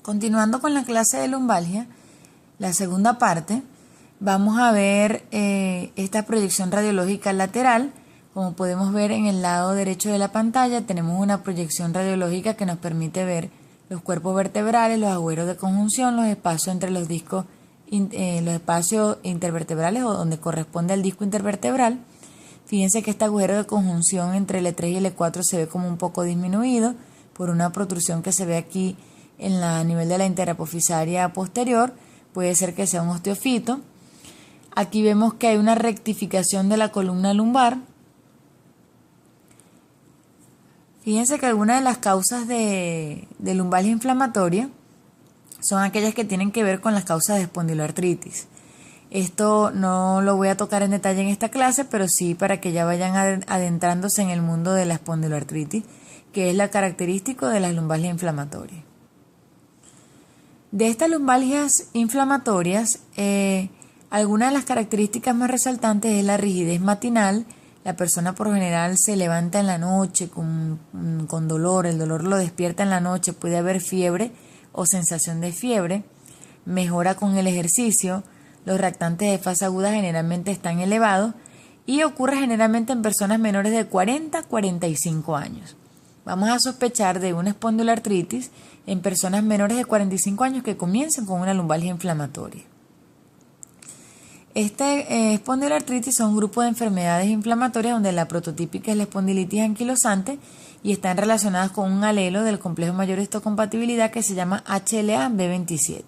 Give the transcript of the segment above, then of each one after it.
Continuando con la clase de lumbalgia, la segunda parte, vamos a ver esta proyección radiológica lateral. Como podemos ver en el lado derecho de la pantalla, tenemos una proyección radiológica que nos permite ver los cuerpos vertebrales, los agujeros de conjunción, los espacios entre los discos, los espacios intervertebrales o donde corresponde al disco intervertebral. Fíjense que este agujero de conjunción entre el E3 y el E4 se ve como un poco disminuido por una protrusión que se ve aquí a nivel de la interapofisaria posterior. Puede ser que sea un osteofito. Aquí vemos que hay una rectificación de la columna lumbar. Fíjense que algunas de las causas de lumbalgia inflamatoria son aquellas que tienen que ver con las causas de espondiloartritis. Esto no lo voy a tocar en detalle en esta clase, pero sí para que ya vayan adentrándose en el mundo de la espondiloartritis, que es la característica de las lumbalgias inflamatorias. De estas lumbalgias inflamatorias, algunas de las características más resaltantes es la rigidez matinal. La persona por lo general se levanta en la noche con dolor, el dolor lo despierta en la noche, puede haber fiebre o sensación de fiebre, mejora con el ejercicio, los reactantes de fase aguda generalmente están elevados y ocurre generalmente en personas menores de 40 a 45 años. Vamos a sospechar de una espondiloartritis en personas menores de 45 años que comiencen con una lumbalgia inflamatoria. Espondiloartritis son un grupo de enfermedades inflamatorias donde la prototípica es la espondilitis anquilosante y están relacionadas con un alelo del complejo mayor de histocompatibilidad que se llama HLA-B27.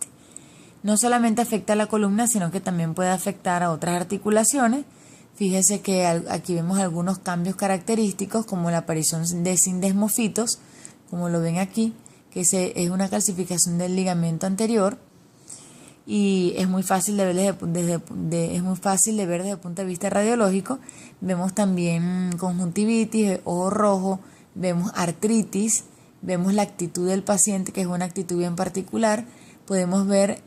No solamente afecta a la columna, sino que también puede afectar a otras articulaciones. Fíjese que aquí vemos algunos cambios característicos como la aparición de sindesmofitos, como lo ven aquí, que es una calcificación del ligamento anterior y es muy fácil de ver desde el punto de vista radiológico. Vemos también conjuntivitis, ojo rojo, vemos artritis, vemos la actitud del paciente, que es una actitud bien particular. Podemos ver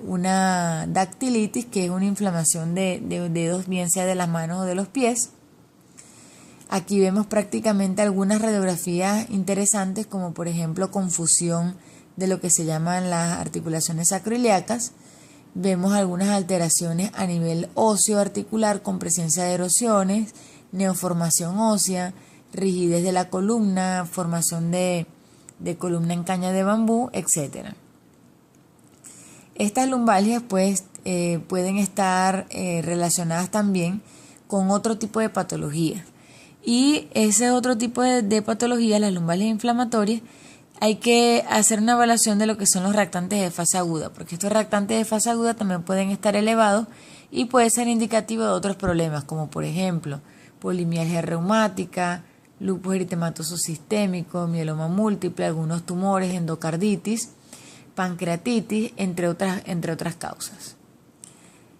una dactilitis, que es una inflamación de dedos, bien sea de las manos o de los pies. Aquí vemos prácticamente algunas radiografías interesantes, como por ejemplo confusión de lo que se llaman las articulaciones sacroiliacas. Vemos algunas alteraciones a nivel óseo articular con presencia de erosiones, neoformación ósea, rigidez de la columna, formación de columna en caña de bambú, etc. Estas lumbalgias pueden estar relacionadas también con otro tipo de patologías. Y ese otro tipo de patologías, las lumbalgias inflamatorias, hay que hacer una evaluación de lo que son los reactantes de fase aguda, porque estos reactantes de fase aguda también pueden estar elevados y puede ser indicativo de otros problemas, como por ejemplo polimialgia reumática, lupus eritematoso sistémico, mieloma múltiple, algunos tumores, endocarditis, pancreatitis, entre otras causas.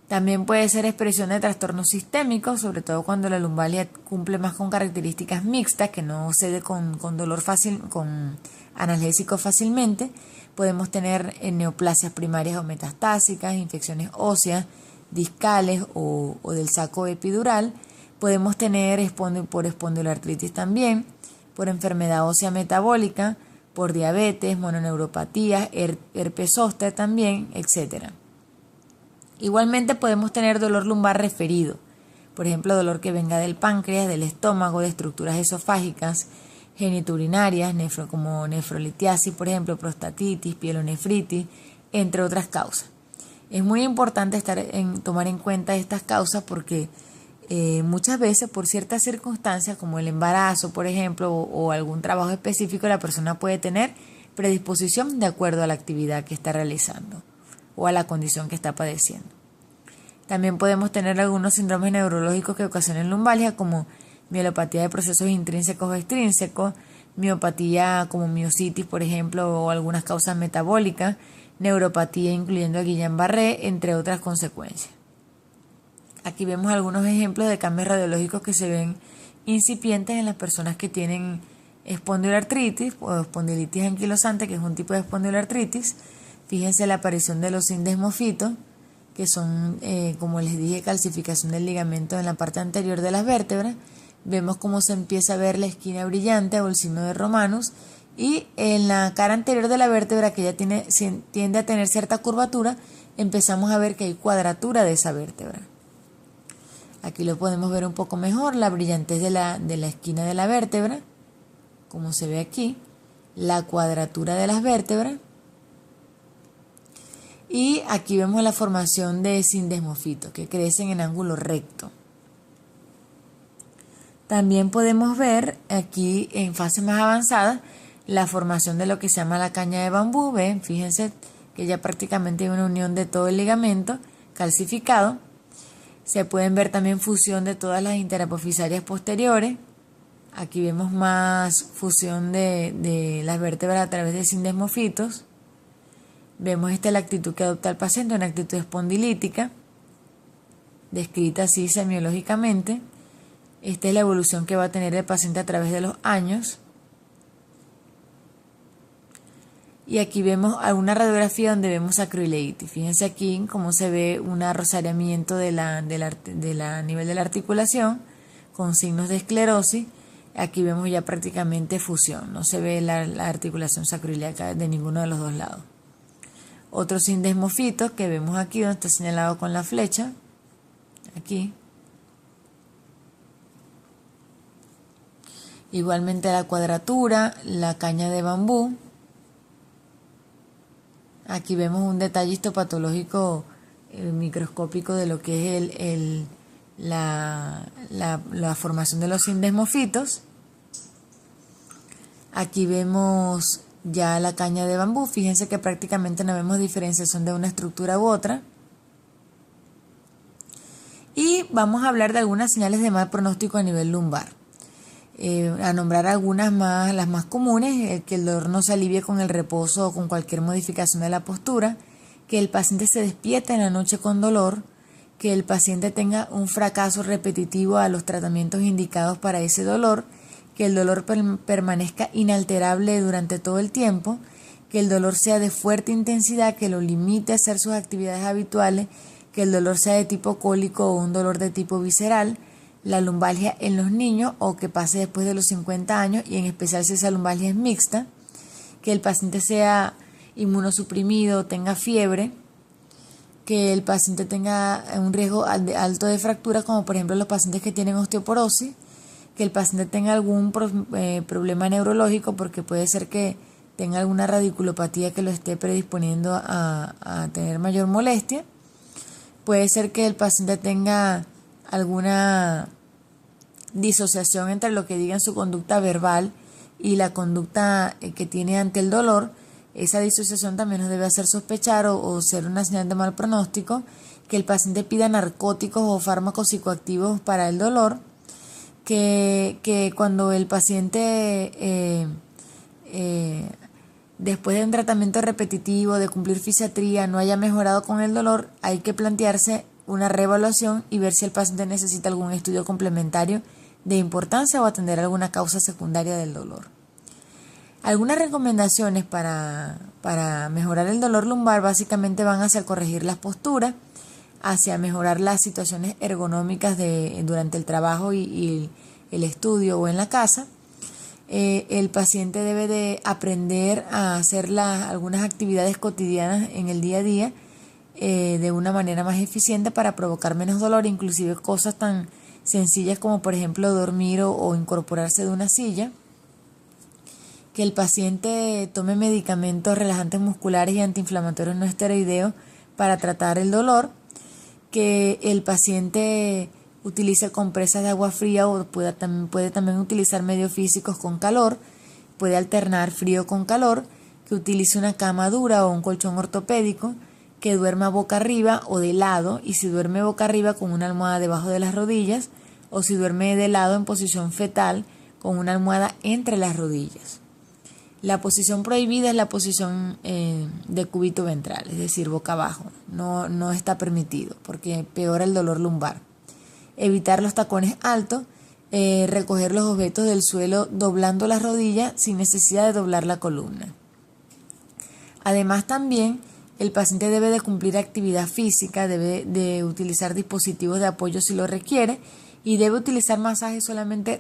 También puede ser expresión de trastornos sistémicos, sobre todo cuando la lumbalgia cumple más con características mixtas, que no cede con dolor fácil, con analgésicos fácilmente. Podemos tener neoplasias primarias o metastásicas, infecciones óseas, discales o del saco epidural. Podemos tener por espondiloartritis también, por enfermedad ósea metabólica, por diabetes, mononeuropatías, herpes zóster también, etc. Igualmente podemos tener dolor lumbar referido, por ejemplo dolor que venga del páncreas, del estómago, de estructuras esofágicas, genitourinarias, como nefrolitiasis, por ejemplo, prostatitis, pielonefritis, entre otras causas. Es muy importante tomar en cuenta estas causas porque muchas veces por ciertas circunstancias como el embarazo, por ejemplo, o algún trabajo específico, la persona puede tener predisposición de acuerdo a la actividad que está realizando o a la condición que está padeciendo. También podemos tener algunos síndromes neurológicos que ocasionan lumbalgia, como mielopatía de procesos intrínsecos o extrínsecos, miopatía como miositis, por ejemplo, o algunas causas metabólicas, neuropatía incluyendo a Guillain-Barré, entre otras consecuencias. Aquí vemos algunos ejemplos de cambios radiológicos que se ven incipientes en las personas que tienen espondiloartritis o espondilitis anquilosante, que es un tipo de espondiloartritis. Fíjense la aparición de los sindesmofitos, que son, como les dije, calcificación del ligamento en la parte anterior de las vértebras. Vemos cómo se empieza a ver la esquina brillante o el signo de Romanus Y en la cara anterior de la vértebra, que ya tiende a tener cierta curvatura, empezamos a ver que hay cuadratura de esa vértebra. Aquí lo podemos ver un poco mejor, la brillantez de la esquina de la vértebra, como se ve aquí, la cuadratura de las vértebras. Y aquí vemos la formación de sindesmofitos que crecen en ángulo recto. También podemos ver aquí en fase más avanzada la formación de lo que se llama la caña de bambú. ¿Ven? Fíjense que ya prácticamente hay una unión de todo el ligamento calcificado. Se pueden ver también fusión de todas las interapofisarias posteriores. Aquí vemos más fusión de las vértebras a través de sindesmofitos. Vemos la actitud que adopta el paciente, una actitud espondilítica, descrita así semiológicamente. Esta es la evolución que va a tener el paciente a través de los años. Y aquí vemos alguna radiografía donde vemos acroileitis. Fíjense aquí cómo se ve un arrosariamiento de nivel de la articulación con signos de esclerosis. Aquí vemos ya prácticamente fusión. No se ve la articulación sacroiliaca de ninguno de los dos lados. Otro sindesmofito que vemos aquí donde está señalado con la flecha. Aquí. Igualmente la cuadratura, la caña de bambú. Aquí vemos un detalle histopatológico microscópico de lo que es la formación de los sindesmofitos. Aquí vemos ya la caña de bambú. Fíjense que prácticamente no vemos diferenciación de una estructura u otra. Y vamos a hablar de algunas señales de mal pronóstico a nivel lumbar. A nombrar algunas más, las más comunes: que el dolor no se alivie con el reposo o con cualquier modificación de la postura, que el paciente se despierte en la noche con dolor, que el paciente tenga un fracaso repetitivo a los tratamientos indicados para ese dolor, que el dolor permanezca inalterable durante todo el tiempo, que el dolor sea de fuerte intensidad, que lo limite a hacer sus actividades habituales, que el dolor sea de tipo cólico o un dolor de tipo visceral, la lumbalgia en los niños o que pase después de los 50 años y en especial si esa lumbalgia es mixta, que el paciente sea inmunosuprimido, tenga fiebre, que el paciente tenga un riesgo alto de fractura, como por ejemplo los pacientes que tienen osteoporosis, que el paciente tenga algún problema neurológico, porque puede ser que tenga alguna radiculopatía que lo esté predisponiendo a tener mayor molestia. Puede ser que el paciente tenga alguna disociación entre lo que diga en su conducta verbal y la conducta que tiene ante el dolor. Esa disociación también nos debe hacer sospechar o ser una señal de mal pronóstico. Que el paciente pida narcóticos o fármacos psicoactivos para el dolor. Que cuando el paciente después de un tratamiento repetitivo, de cumplir fisiatría, no haya mejorado con el dolor, hay que plantearse una reevaluación y ver si el paciente necesita algún estudio complementario de importancia o atender alguna causa secundaria del dolor. Algunas recomendaciones para mejorar el dolor lumbar básicamente van hacia corregir las posturas, hacia mejorar las situaciones ergonómicas durante el trabajo y el estudio o en la casa. El paciente debe de aprender a hacer algunas actividades cotidianas en el día a día de una manera más eficiente para provocar menos dolor, inclusive cosas tan sencillas como por ejemplo dormir o incorporarse de una silla. Que el paciente tome medicamentos relajantes musculares y antiinflamatorios no esteroideos para tratar el dolor. Que el paciente utilice compresas de agua fría o puede también utilizar medios físicos con calor, puede alternar frío con calor, que utilice una cama dura o un colchón ortopédico, que duerma boca arriba o de lado, y si duerme boca arriba con una almohada debajo de las rodillas, o si duerme de lado en posición fetal con una almohada entre las rodillas. La posición prohibida es la posición de cúbito ventral, es decir, boca abajo. No está permitido porque empeora el dolor lumbar. Evitar los tacones altos, recoger los objetos del suelo doblando las rodillas sin necesidad de doblar la columna. Además, también el paciente debe de cumplir actividad física, debe de utilizar dispositivos de apoyo si lo requiere y debe utilizar masajes solamente